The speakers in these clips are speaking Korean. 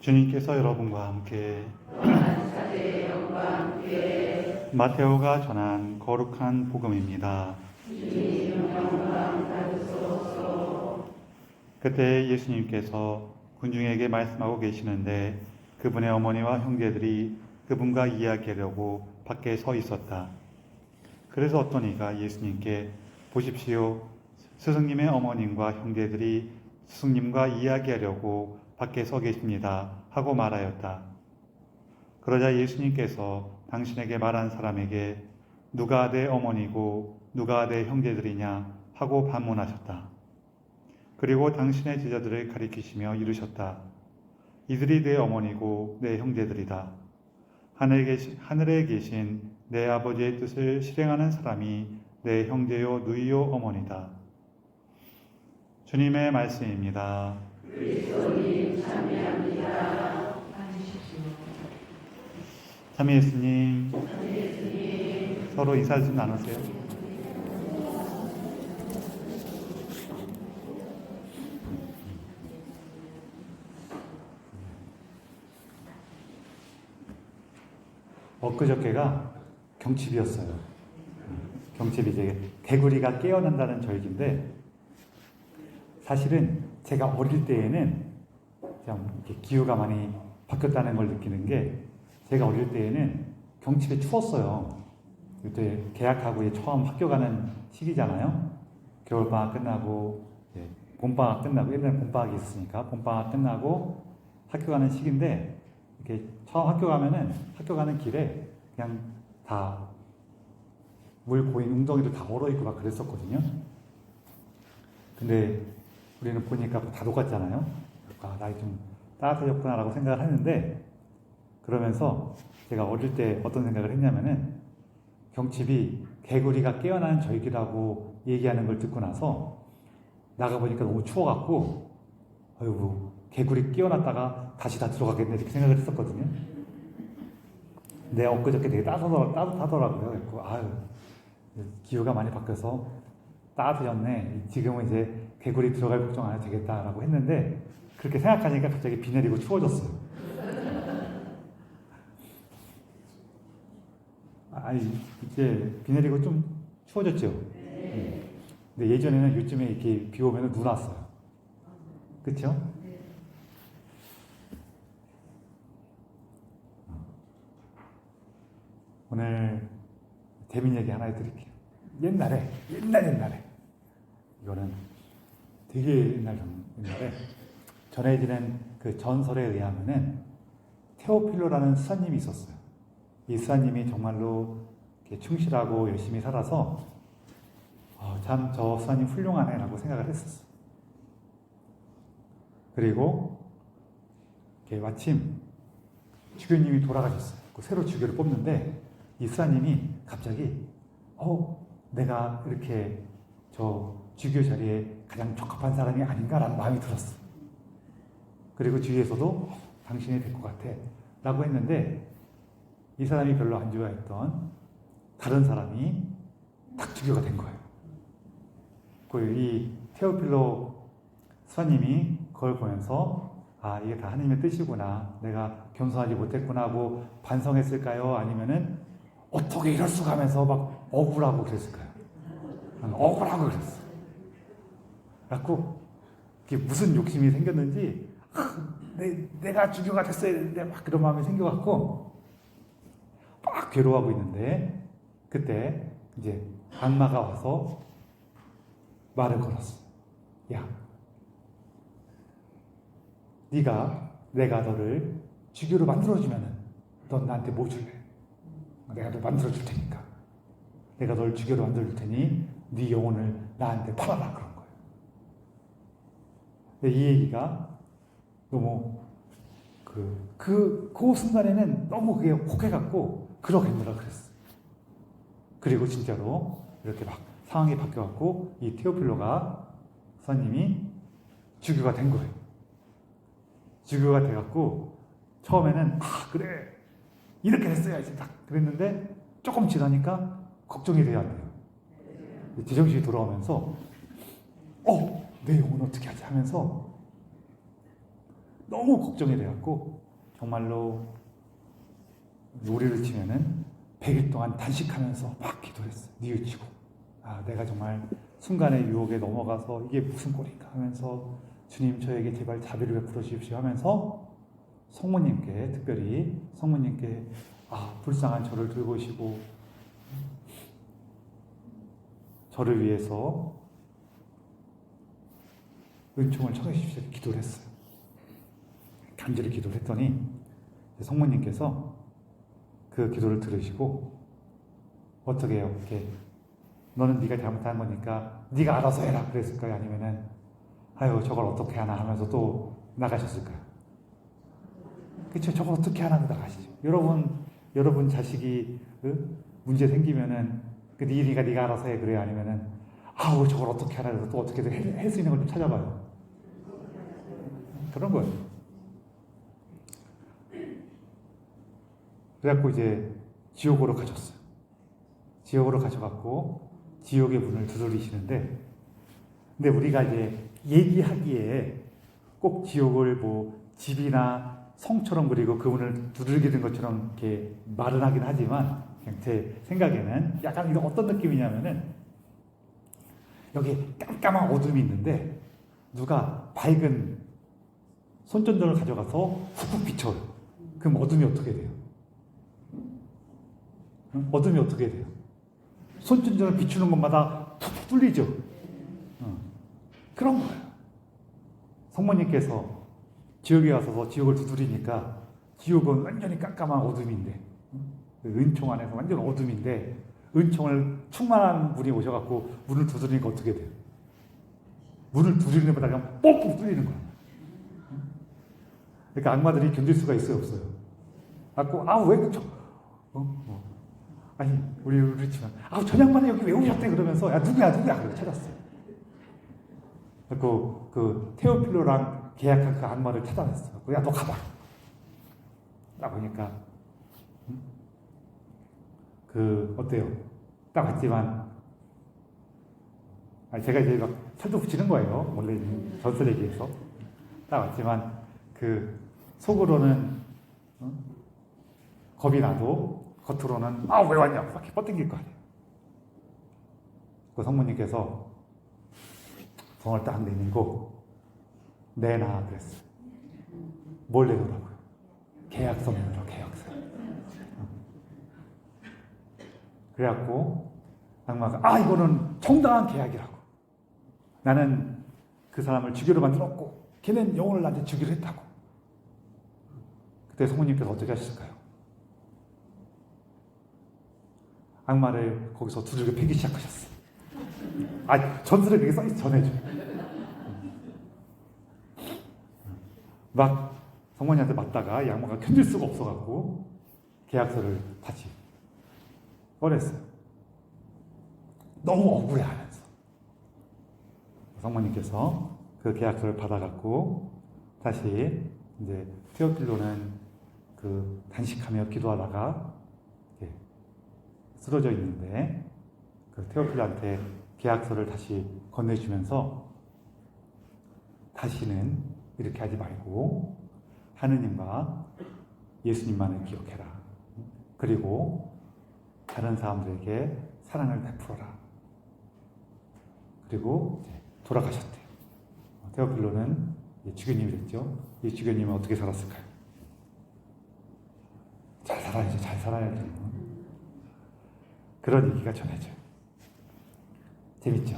주님께서 여러분과 함께 마테오가 전한 거룩한 복음입니다. 그때 예수님께서 군중에게 말씀하고 계시는데 그분의 어머니와 형제들이 그분과 이야기하려고 밖에 서 있었다. 그래서 어떤 이가 예수님께 보십시오. 스승님의 어머님과 형제들이 스승님과 이야기하려고 밖에 서 계십니다. 하고 말하였다. 그러자 예수님께서 당신에게 말한 사람에게 누가 내 어머니고 누가 내 형제들이냐 하고 반문하셨다. 그리고 당신의 제자들을 가리키시며 이르셨다. 이들이 내 어머니고 내 형제들이다. 하늘에 계신 내 아버지의 뜻을 실행하는 사람이 내 형제요 누이요 어머니다. 주님의 말씀입니다. 그리스도님 참여합니다. 참여 예수님, 서로 인사 좀 나누세요. 엊그저께가 경칩이었어요. 경칩이 이제 개구리가 깨어난다는 절기인데 사실은 제가 어릴 때에는 이렇게 기후가 많이 바뀌었다는 걸 느끼는 게 제가 어릴 때에는 경칩이 추웠어요. 그때 개학하고 이제 처음 학교 가는 시기잖아요. 겨울방학 끝나고 봄방학 끝나고 옛날에 봄방학이 있었으니까 봄방학 끝나고 학교 가는 시기인데 이렇게 처음 학교 가면은 학교 가는 길에 그냥 다 물 고인 웅덩이도 다 얼어 있고 막 그랬었거든요. 근데 우리는 보니까 다 똑같잖아요. 아, 나이 좀 따뜻해졌구나라고 생각을 했는데 그러면서 제가 어릴 때 어떤 생각을 했냐면은 경칩이 개구리가 깨어나는 절기라고 얘기하는 걸 듣고 나서 나가보니까 너무 추워갖고 아이고 개구리 깨어났다가 다시 다 들어가겠네 이렇게 생각을 했었거든요. 근데 엊그저께 되게 따뜻하더라고요. 그래서 아유 기후가 많이 바뀌어서 따뜻해졌네. 지금은 이제 개구리 들어갈 걱정 안 해도 되겠다라고 했는데 그렇게 생각하니까 갑자기 비 내리고 추워졌어요. 아니 이제 비 내리고 좀 추워졌죠. 근데 예전에는 요즘에 이렇게 비 오면 눈 왔어요. 그렇죠? 오늘 재밌는 얘기 하나 해드릴게요. 옛날에 이거는 되게 옛날에 전해지는 그 전설에 의하면은 테오필로라는 수사님이 있었어요. 이 수사님이 정말로 충실하고 열심히 살아서 참 저 수사님 훌륭하네 라고 생각을 했었어요. 그리고 마침 주교님이 돌아가셨어요. 새로 주교를 뽑는데 이 수사님이 갑자기 내가 이렇게 저 주교 자리에 가장 적합한 사람이 아닌가라는 마음이 들었어. 그리고 주위에서도 당신이 될 것 같아 라고 했는데 이 사람이 별로 안 좋아했던 다른 사람이 딱 주교가 된 거예요. 이 테오필로 수사님이 그걸 보면서 이게 다 하나님의 뜻이구나, 내가 겸손하지 못했구나 하고 반성했을까요? 아니면은 어떻게 이럴 수가 하면서 막 억울하고 그랬을까요? 억울하고 그랬어. 그래갖고 그게 무슨 욕심이 생겼는지 내가 주교가 됐어야 되는데 막 그런 마음이 생겨갖고 막 괴로워하고 있는데 그때 이제 악마가 와서 말을 걸었어. 야, 내가 너를 주교로 만들어주면은 넌 나한테 뭐 줄래? 내가 너 만들어줄 테니까. 내가 널 주교로 만들어줄 테니 네 영혼을 나한테 팔아라 그런 거예요. 근데 이 얘기가 너무 그 순간에는 너무 그게 혹해갖고 그러겠노라 그랬어. 그리고 진짜로 이렇게 막 상황이 바뀌어갖고 이 테오필로가 선생님이 주교가 된 거예요. 주교가 돼갖고 처음에는 그래 이렇게 됐어야지 딱 그랬는데 조금 지나니까 걱정이 돼야 돼요. 제정신이 돌아오면서 내 영혼 어떻게 하지 하면서 너무 걱정이 돼갖고 정말로 우리를 치면은 100일 동안 단식하면서 막 기도했어요. 뉘우치고 내가 정말 순간의 유혹에 넘어가서 이게 무슨 꼴인가 하면서 주님 저에게 제발 자비를 베풀어 주십시오 하면서 성모님께 특별히 성모님께 불쌍한 저를 돌보시고 저를 위해서 은총을 청해주십시오 기도를 했어요. 간절히 기도를 했더니 성모님께서 그 기도를 들으시고 어떻게 해요? 이렇게 너는 네가 잘못한 거니까 네가 알아서 해라 그랬을까요? 아니면은 아유 저걸 어떻게 하나 하면서 또 나가셨을까요? 그렇죠. 저걸 어떻게 하나 하고 나가시죠. 여러분 자식이 문제 생기면은 네 일이가 네가 알아서 해 그래요? 아니면은 아우 저걸 어떻게 하나 해서 또 어떻게든 할 수 있는 걸 좀 찾아봐요. 그런 거예요. 그래갖고 이제 지옥으로 가셨어요. 지옥으로 가셔갖고 지옥의 문을 두드리시는데, 근데 우리가 이제 얘기하기에 꼭 지옥을 뭐 집이나 성처럼 그리고 그 문을 두들기는 것처럼 이렇게 말은 하긴 하지만 그냥 제 생각에는 약간 이거 어떤 느낌이냐면은 여기 깜깜한 어둠이 있는데 누가 밝은 손전등을 가져가서 훅훅 비춰요. 그럼 어둠이 어떻게 돼요? 어둠이 어떻게 돼요? 손전등을 비추는 것마다 푹푹 뚫리죠. 그런 거예요. 성모님께서 지옥에 가서 지옥을 두드리니까 지옥은 완전히 깜깜한 어둠인데 은총 안에서 완전 어둠인데 은총을 충만한 분이 오셔갖고 문을 두드리니까 어떻게 돼요? 문을 두드리는 것보다 그냥 뻥뻥 뚫리는 거예요. 그러니까 악마들이 견딜 수가 있어요, 없어요? 왜 그쵸? 아니, 우리 치면, 저 양반이 여기 왜 오셨대? 그러면서, 누구야? 그러고 찾았어요. 그 테오필로랑 계약한 그 악마를 찾아냈어요. 너 가봐. 딱 보니까, 어때요? 딱 봤지만, 제가 이제 막 살도 붙이는 거예요. 원래 전설 얘기에서. 딱 봤지만, 속으로는, 겁이 나도, 겉으로는 왜 왔냐 이렇게 뻗당길 거 아니에요. 그 성모님께서 손을 딱 내밀고 내놔 그랬어요. 뭘 내놓으라고요? 계약서 내놓으라고. 계약서. 그래갖고 악마가 이거는 정당한 계약이라고. 나는 그 사람을 죽이로 만들었고 걔는 영혼을 나한테 주기로 했다고. 그때 성모님께서 어떻게 하셨을까요? 악마를 거기서 두들겨 패기 시작하셨어. 전설에 그게 써있어. 전해줘. 막 성모님한테 맞다가 이 악마가 견딜 수가 없어갖고 계약서를 다시 꺼냈어요. 너무 억울해하면서 성모님께서 그 계약서를 받아갖고 다시 이제 테오필로는 단식하며 기도하다가 쓰러져 있는데 그 테오필로한테 계약서를 다시 건네주면서 다시는 이렇게 하지 말고 하느님과 예수님만을 기억해라. 그리고 다른 사람들에게 사랑을 베풀어라. 그리고 돌아가셨대요. 테오필로는 주교님이 됐죠. 이 주교님은 어떻게 살았을까요? 잘 살아야죠. 잘 살아야죠. 그런 얘기가 전해져요. 재밌죠?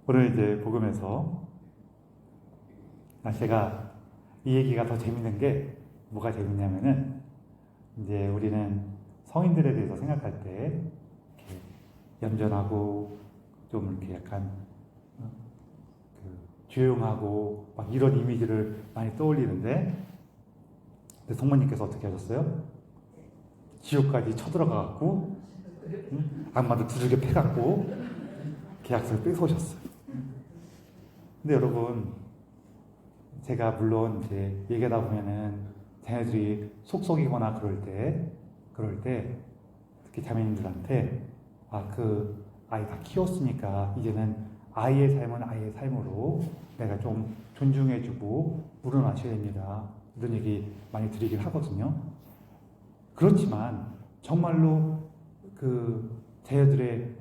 오늘 이제 복음에서 제가 이 얘기가 더 재밌는 게 뭐가 재밌냐면은 이제 우리는 성인들에 대해서 생각할 때 이렇게 얌전하고 좀 이렇게 약간 조용하고 막 이런 이미지를 많이 떠올리는데 성모님께서 어떻게 하셨어요? 지옥까지 쳐들어가갖고 악마들 두들겨 패갖고 계약서를 뺏어오셨어요. 근데 여러분 제가 물론 이제 얘기하다 보면은 자녀들이 속썩이거나 그럴 때 특히 자매님들한테 그 아이 다 키웠으니까 이제는 아이의 삶은 아이의 삶으로 내가 좀 존중해주고 물어놔줘야 됩니다. 이런 얘기 많이 드리긴 하거든요. 그렇지만 정말로 그 자녀들의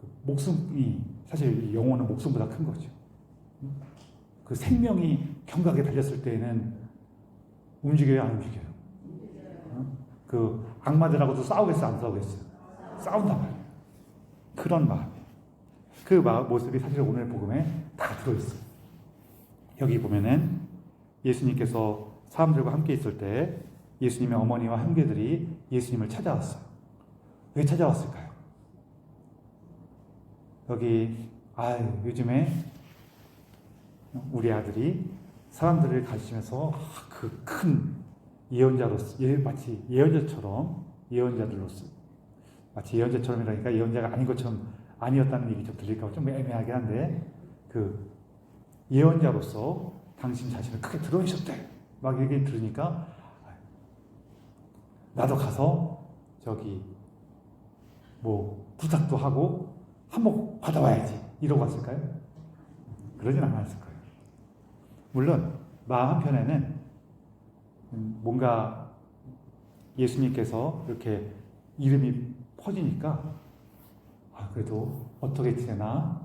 그 목숨이 사실 이 영혼은 목숨보다 큰 거죠. 그 생명이 경각에 달렸을 때에는 움직여요, 안 움직여요? 그 악마들하고도 싸우겠어, 안 싸우겠어요? 싸운단 말이에요. 그런 마음이에요. 그 모습이 사실 오늘 복음에 다 들어있어요. 여기 보면은 예수님께서 사람들과 함께 있을 때 예수님의 어머니와 형제들이 예수님을 찾아왔어요. 왜 찾아왔을까요? 여기 요즘에 우리 아들이 사람들을 가르치면서 그 큰 예언자로서 마치 예언자처럼 예언자들로서 마치 예언자처럼이라니까 예언자가 아닌 것처럼 아니었다는 얘기 좀 들릴까 좀 애매하긴 한데 그 예언자로서 당신 자신을 크게 드러내셨대 막 얘기 들으니까 나도 가서 저기 뭐 부탁도 하고 한몫 받아와야지 이러고 왔을까요? 그러진 않았을 거예요. 물론 마음 한편에는 뭔가 예수님께서 이렇게 이름이 퍼지니까 그래도 어떻게 지내나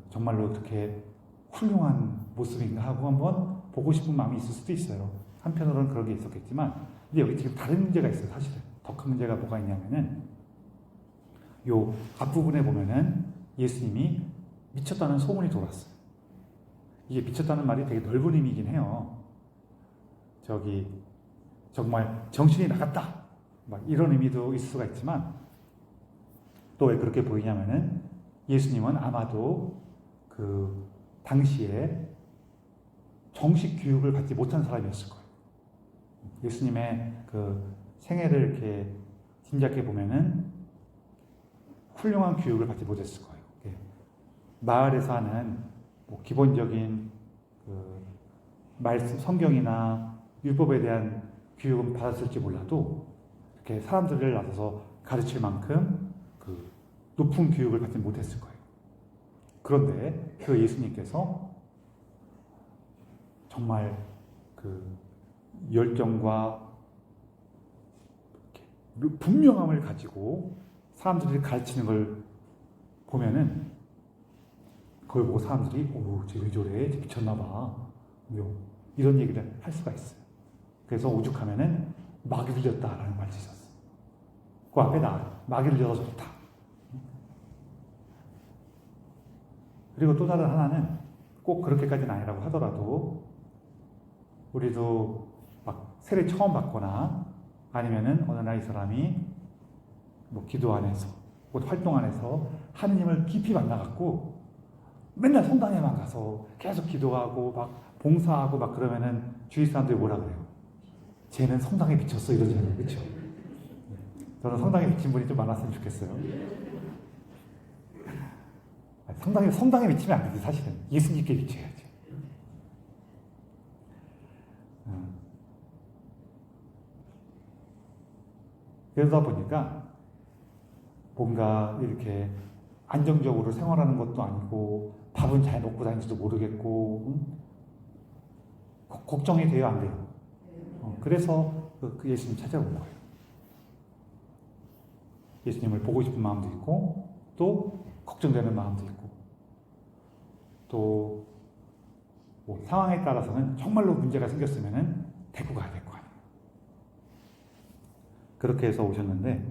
정말로 그렇게 훌륭한 모습인가 하고 한번 보고 싶은 마음이 있을 수도 있어요. 한편으로는 그런 게 있었겠지만 근데 여기 지금 다른 문제가 있어요. 사실은 더 큰 문제가 뭐가 있냐면은 요 앞부분에 보면은 예수님이 미쳤다는 소문이 돌았어요. 이게 미쳤다는 말이 되게 넓은 의미이긴 해요. 저기 정말 정신이 나갔다 막 이런 의미도 있을 수가 있지만 또 왜 그렇게 보이냐면은 예수님은 아마도 그 당시에 정식 교육을 받지 못한 사람이었을 거예요. 예수님의 그 생애를 이렇게 짐작해 보면은 훌륭한 교육을 받지 못했을 거예요. 마을에서 하는 뭐 기본적인 그 말씀, 성경이나 율법에 대한 교육은 받았을지 몰라도 이렇게 사람들을 나서서 가르칠 만큼 그 높은 교육을 받지 못했을 거예요. 그런데 그 예수님께서 정말 그 열정과 분명함을 가지고 사람들이 가르치는 걸 보면은 그걸 보고 사람들이 쟤 왜 저래? 쟤 미쳤나봐. 이런 얘기를 할 수가 있어요. 그래서 오죽하면은 마귀 들렸다라는 말이 있었어요. 그 앞에 마귀 들려서 좋다. 그리고 또 다른 하나는 꼭 그렇게까지는 아니라고 하더라도 우리도 막 세례 처음 받거나 아니면은 어느 날 이 사람이 뭐 기도 안에서 활동 안에서 하느님을 깊이 만나갖고 맨날 성당에만 가서 계속 기도하고 막 봉사하고 막 그러면은 주위 사람들이 뭐라 그래요? 쟤는 성당에 미쳤어 이러잖아요. 그렇죠? 저는 성당에 미친 분이 좀 많았으면 좋겠어요. 성당에 미치면 안 되지 사실은. 예수님께 미쳐야지. 그러다 보니까 뭔가 이렇게 안정적으로 생활하는 것도 아니고 밥은 잘 먹고 다니지도 모르겠고 걱정이 돼요, 안 돼요? 그래서 그 예수님 찾아온 거예요. 예수님을 보고 싶은 마음도 있고 또 걱정되는 마음도 있고 또 뭐 상황에 따라서는 정말로 문제가 생겼으면은 데리고 가야 될 거 아니에요. 그렇게 해서 오셨는데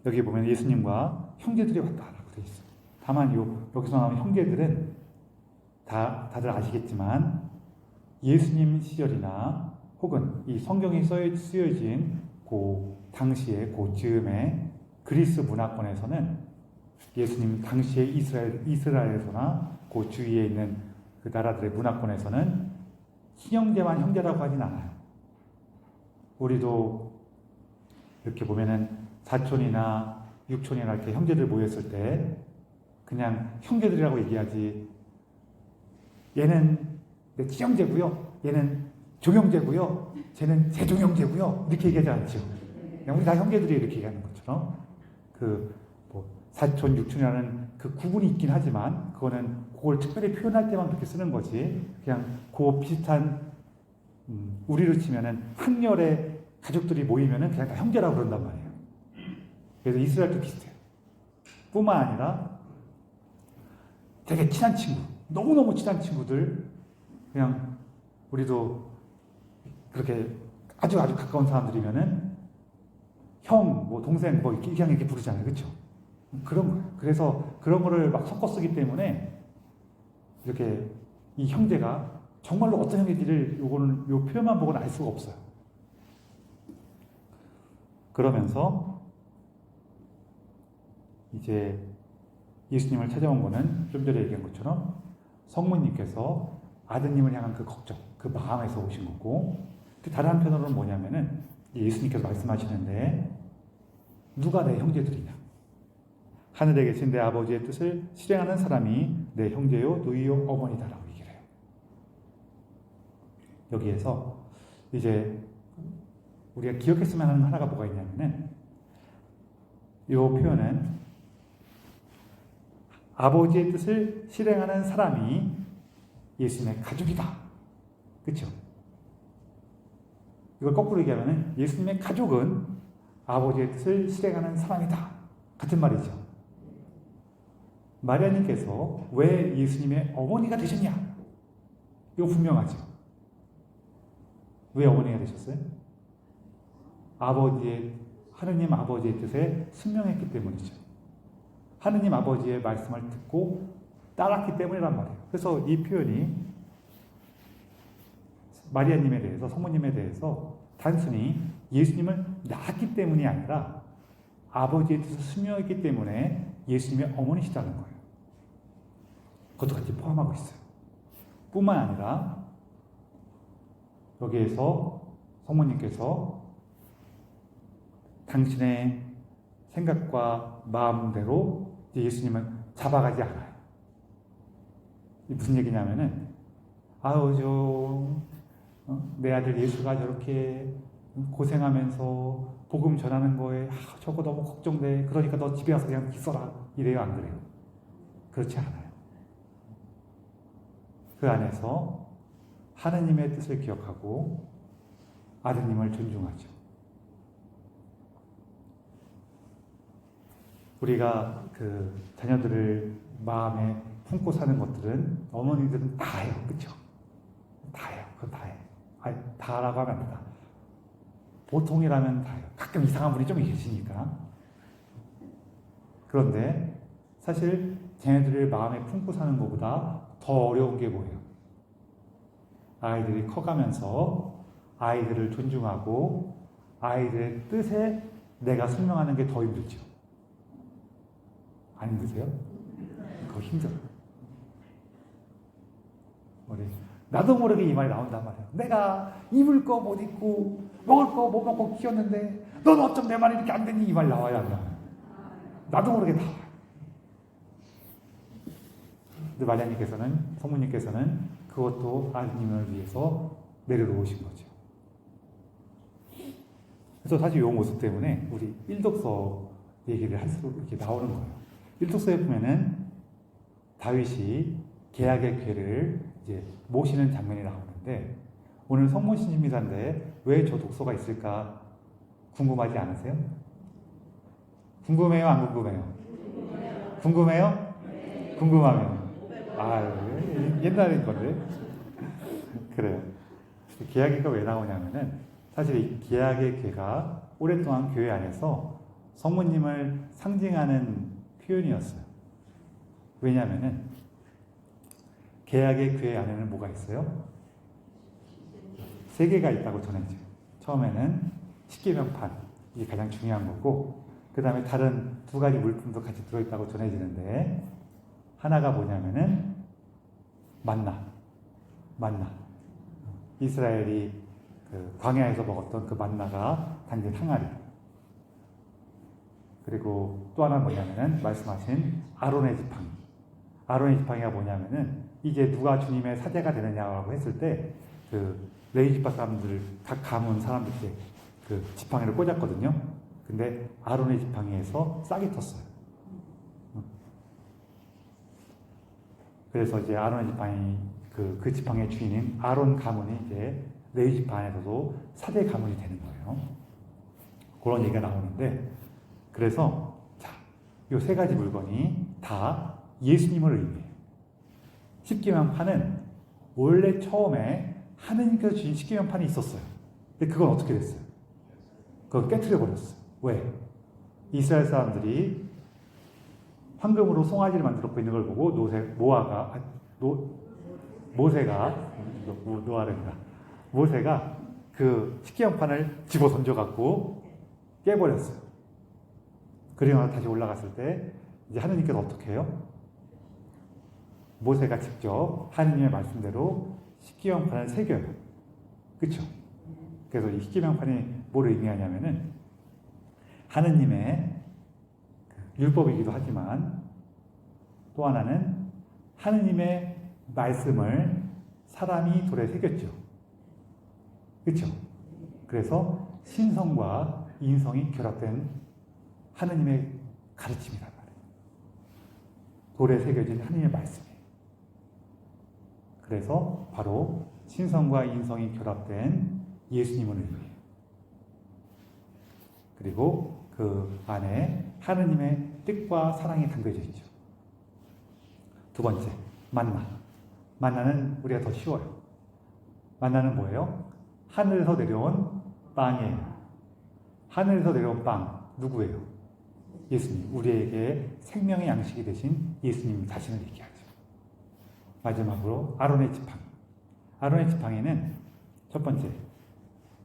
여기 보면 예수님과 형제들이 왔다라고 되어 있어요. 다만 여기서 나오는 형제들은 다들 아시겠지만 예수님 시절이나 혹은 이 성경이 쓰여진 그 당시에 그 즈음에 그리스 문화권에서는 예수님 당시에 이스라엘에서나 그 주위에 있는 그 나라들의 문화권에서는 친형제만 형제라고 하진 않아요. 우리도 이렇게 보면은 사촌이나 육촌이나 이렇게 형제들 모였을 때 그냥 형제들이라고 얘기하지 얘는 내 친형제고요, 얘는 종형제고요, 쟤는 제 종형제고요 이렇게 얘기하지 않죠. 그냥 우리 다 형제들이 이렇게 얘기하는 것처럼 그 뭐 사촌 육촌이라는 그 구분이 있긴 하지만 그거는 그걸 특별히 표현할 때만 그렇게 쓰는 거지. 그냥 그 비슷한 우리로 치면은 학렬의 가족들이 모이면은 그냥 다 형제라고 그런단 말이에요. 그래서 이스라엘도 비슷해요. 뿐만 아니라 되게 친한 친구, 너무너무 친한 친구들, 그냥 우리도 그렇게 아주 가까운 사람들이면은 형, 뭐 동생, 뭐 이렇게 그냥 이렇게 부르잖아요, 그렇죠? 그런 거예요. 그래서 그런 거를 막 섞어 쓰기 때문에 이렇게 이 형제가 정말로 어떤 형제들을 요거는 요 표현만 보고는 알 수가 없어요. 그러면서 이제 예수님을 찾아온 거는 좀 전에 얘기한 것처럼 성모님께서 아드님을 향한 그 걱정, 그 마음에서 오신 거고, 그 다른 한편으로는 뭐냐면은 예수님께서 말씀하시는데 누가 내 형제들이냐? 하늘에 계신 내 아버지의 뜻을 실행하는 사람이 내 형제요, 누이요, 어머니다라고 얘기를 해요. 여기에서 이제 우리가 기억했으면 하는 하나가 뭐가 있냐면은 이 표현은 아버지의 뜻을 실행하는 사람이 예수님의 가족이다. 그렇죠? 이걸 거꾸로 얘기하면 예수님의 가족은 아버지의 뜻을 실행하는 사람이다. 같은 말이죠. 마리아님께서 왜 예수님의 어머니가 되셨냐? 이거 분명하죠. 왜 어머니가 되셨어요? 하느님 아버지의 뜻에 순명했기 때문이죠. 하느님 아버지의 말씀을 듣고 따랐기 때문이란 말이에요. 그래서 이 표현이 마리아님에 대해서, 성모님에 대해서 단순히 예수님을 낳았기 때문이 아니라 아버지의 뜻을 순명했기 때문에 예수님의 어머니시다는 거예요. 그것도 같이 포함하고 있어요. 뿐만 아니라 여기에서 성모님께서 당신의 생각과 마음대로 예수님을 잡아가지 않아요. 무슨 얘기냐면은 내 아들 예수가 저렇게 고생하면서 복음 전하는 거에 저거 너무 걱정돼. 그러니까 너 집에 와서 그냥 있어라. 이래요, 안 그래요? 그렇지 않아요. 그 안에서 하느님의 뜻을 기억하고 아드님을 존중하죠. 우리가 그 자녀들을 마음에 품고 사는 것들은 어머니들은 다 해요. 그렇죠? 다 해요. 그건 다 해. 아니, 다라고 하면 안 된다. 보통이라면 다 해요. 가끔 이상한 분이 좀 계시니까. 그런데 사실 자녀들을 마음에 품고 사는 것보다 더 어려운 게 뭐예요? 아이들이 커가면서 아이들을 존중하고 아이들의 뜻에 내가 순명하는 게 더 힘들죠. 안 힘드세요? 그거 힘들어요. 나도 모르게 이 말이 나온단 말이에요. 내가 입을 거 못 입고 먹을 거 못 먹고 키웠는데 넌 어쩜 내 말이 이렇게 안 되니? 이 말 나와요, 안 나와요? 나도 모르게 나와요. 근데 마리아님께서는, 성모님께서는 그것도 아드님을 위해서 내려놓으신 거죠. 그래서 사실 이 모습 때문에 우리 일독서 얘기를 할수록 이렇게 나오는 거예요. 일독서에 보면은 다윗이 계약의 궤를 이제 모시는 장면이 나오는데, 오늘 성모신입니다인데 왜 저 독서가 있을까 궁금하지 않으세요? 궁금해요? 안 궁금해요? 궁금해요? 궁금하면 옛날인 건데. 그래요. 계약의가 왜 나오냐면은 사실 이 계약의 궤가 오랫동안 교회 안에서 성모님을 상징하는 표현이었어요. 왜냐하면은 계약의 궤 안에는 뭐가 있어요? 3개가 있다고 전해져요. 처음에는 십계명판, 이게 가장 중요한 거고, 그 다음에 다른 2가지 물품도 같이 들어있다고 전해지는데, 하나가 뭐냐면은 만나. 이스라엘이 그 광야에서 먹었던 그 만나가 담긴 항아리. 그리고 또 하나 뭐냐면은 말씀하신 아론의 지팡이. 아론의 지팡이가 뭐냐면은 이제 누가 주님의 사제가 되느냐고 했을 때 그 레위지파 사람들, 각 가문 사람들께 그 지팡이를 꽂았거든요. 근데 아론의 지팡이에서 싹이 텄어요. 그래서 이제 아론의 지팡이 그 지팡이의 주인인 아론 가문이 이제 레위 지파 안에서도 사대 가문이 되는 거예요. 그런 얘기가 나오는데, 그래서 자, 이 세 가지 물건이 다 예수님을 의미해요. 십계명판은 원래 처음에 하느님께서 주신 십계명판이 있었어요. 근데 그건 어떻게 됐어요? 그걸 깨트려 버렸어요. 왜? 이스라엘 사람들이 황금으로 송아지를 만들었고 있는 걸 보고 모세가 그 십계명판을 집어 던져갖고 깨버렸어요. 그리고 다시 올라갔을 때 이제 하느님께서 어떻게 해요? 모세가 직접 하느님의 말씀대로 십계명판을 새겨요. 그렇죠? 그래서 이 십계명판이 뭘 의미하냐면은 하느님의 율법이기도 하지만 또 하나는 하느님의 말씀을 사람이 돌에 새겼죠. 그렇죠? 그래서 신성과 인성이 결합된 하느님의 가르침이란 말이에요. 돌에 새겨진 하느님의 말씀이에요. 그래서 바로 신성과 인성이 결합된 예수님을 의미해요. 그리고 그 안에 하느님의 뜻과 사랑이 담겨져 있죠. 두 번째, 만나. 만나는 우리가 더 쉬워요. 만나는 뭐예요? 하늘에서 내려온 빵이에요. 하늘에서 내려온 빵, 누구예요? 예수님. 우리에게 생명의 양식이 되신 예수님 자신을 얘기하죠. 마지막으로 아론의 지팡이. 아론의 지팡이는 첫 번째,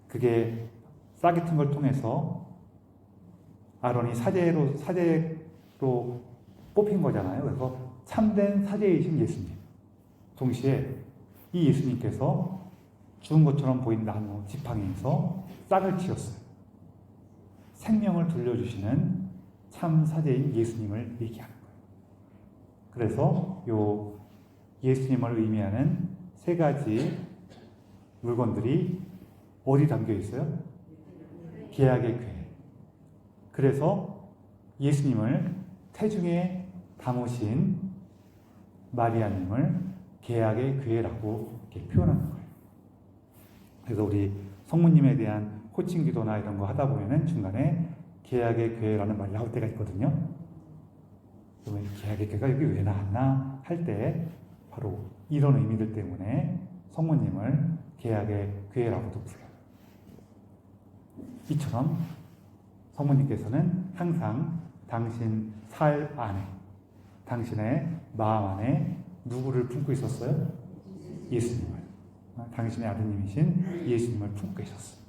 그게 싹이 튼 걸 통해서 아론이 사제로 뽑힌 거잖아요. 그래서 참된 사제이신 예수님. 동시에 이 예수님께서 죽은 것처럼 보이는 나무 지팡이에서 싹을 틔웠어요. 생명을 돌려주시는 참 사제인 예수님을 얘기하는 거예요. 그래서 요 예수님을 의미하는 세 가지 물건들이 어디 담겨 있어요? 계약의 궤. 그래서 예수님을 태중에 담으신 마리아님을 계약의 궤라고 이렇게 표현하는 거예요. 그래서 우리 성모님에 대한 호칭 기도나 이런 거 하다 보면은 중간에 계약의 궤라는 말이 나올 때가 있거든요. 그러면 계약의 궤가 여기 왜 나왔나 할 때 바로 이런 의미들 때문에 성모님을 계약의 궤라고도 불러요. 이처럼 성모님께서는 항상 당신 살 안에, 당신의 마음 안에 누구를 품고 있었어요? 예수님을. 당신의 아드님이신 예수님을 품고 계셨어요.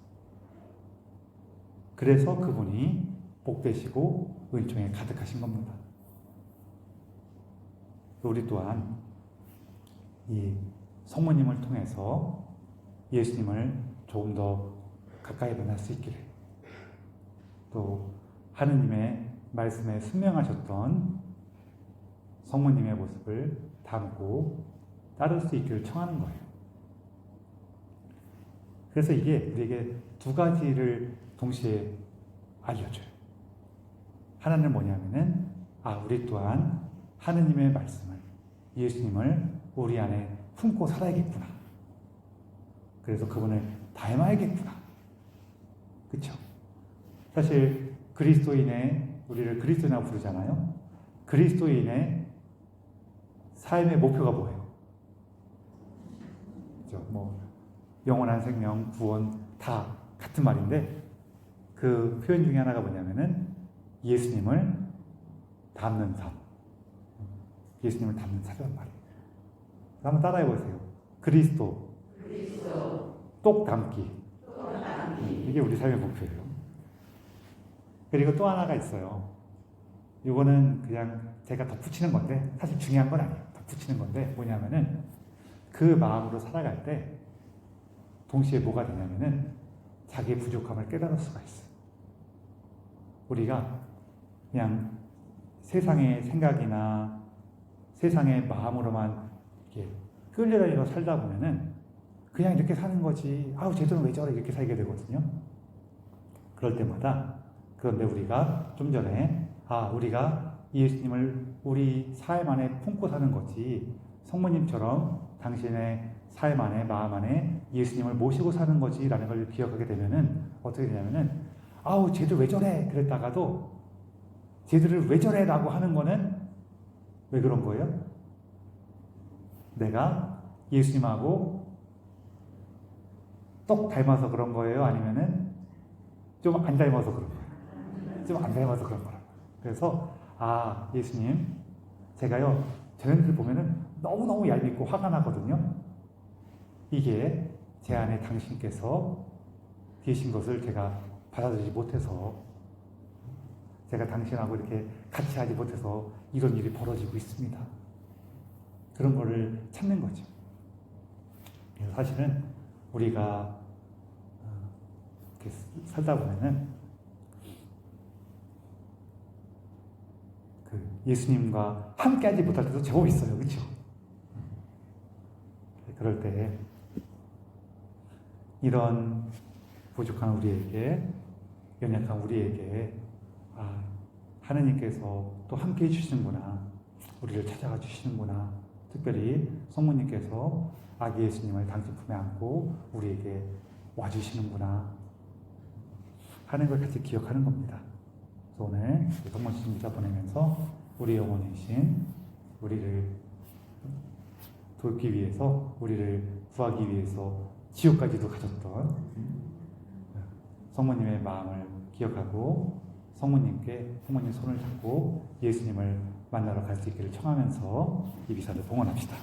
그래서 그분이 복되시고 은총에 가득하신 겁니다. 우리 또한 이 성모님을 통해서 예수님을 조금 더 가까이 만날 수 있기를, 또 하느님의 말씀에 순명하셨던 성모님의 모습을 담고 따를 수 있기를 청하는 거예요. 그래서 이게 우리에게 두 가지를 동시에 알려줘요. 하나는 뭐냐면은 우리 또한 하느님의 말씀을, 예수님을 우리 안에 품고 살아야겠구나. 그래서 그분을 닮아야겠구나. 그렇죠? 사실 우리를 그리스도인이라고 부르잖아요. 그리스도인의 삶의 목표가 뭐예요? 그렇죠? 영원한 생명, 구원 다 같은 말인데 그 표현 중에 하나가 뭐냐면은 예수님을 닮는 삶. 예수님을 닮는 삶이란 말이에요. 한번 따라해 보세요. 그리스도 똑 닮기. 이게 우리 삶의 목표예요. 그리고 또 하나가 있어요. 이거는 그냥 제가 덧붙이는 건데 사실 중요한 건 아니에요. 덧붙이는 건데 뭐냐면은 그 마음으로 살아갈 때 동시에 뭐가 되냐면은 자기의 부족함을 깨달을 수가 있어요. 우리가 그냥 세상의 생각이나 세상의 마음으로만 이렇게 끌려다니며 살다 보면은 그냥 이렇게 사는 거지. 쟤들은 왜 저래? 이렇게 살게 되거든요. 그럴 때마다, 그런데 우리가 좀 전에 우리가 예수님을 우리 삶 안에 품고 사는 거지 성모님처럼 당신의 삶 안에, 마음 안에 예수님을 모시고 사는 거지라는 걸 기억하게 되면은 어떻게 되냐면은 아우 쟤들 왜 저래 그랬다가도 쟤들을 왜 저래 라고 하는 거는 왜 그런 거예요? 내가 예수님하고 똑 닮아서 그런 거예요? 아니면은 좀 안 닮아서 그런 거예요? 좀 안 닮아서 그런 거라고. 그래서 아 예수님 제가요 저희들 보면은 너무너무 얄밉고 화가 나거든요. 이게 제 안에 당신께서 계신 것을 제가 받아들이지 못해서 제가 당신하고 이렇게 같이 하지 못해서 이런 일이 벌어지고 있습니다. 그런 거를 찾는 거죠. 그래서 사실은 우리가 이렇게 살다 보면은 그 예수님과 함께하지 못할 때도 제법 있어요, 그렇죠? 그럴 때 이런 부족한 우리에게, 연약한 우리에게 하느님께서 또 함께 해주시는구나, 우리를 찾아가 주시는구나. 특별히 성모님께서 아기 예수님을 당신 품에 안고 우리에게 와주시는구나 하는 걸 같이 기억하는 겁니다. 그래서 오늘 성모님 기사 보내면서 우리 영혼이신 우리를 돕기 위해서, 우리를 구하기 위해서 지옥까지도 가셨던 성모님의 마음을 기억하고 성모님 손을 잡고 예수님을 만나러 갈 수 있기를 청하면서 이 미사를 봉헌합시다.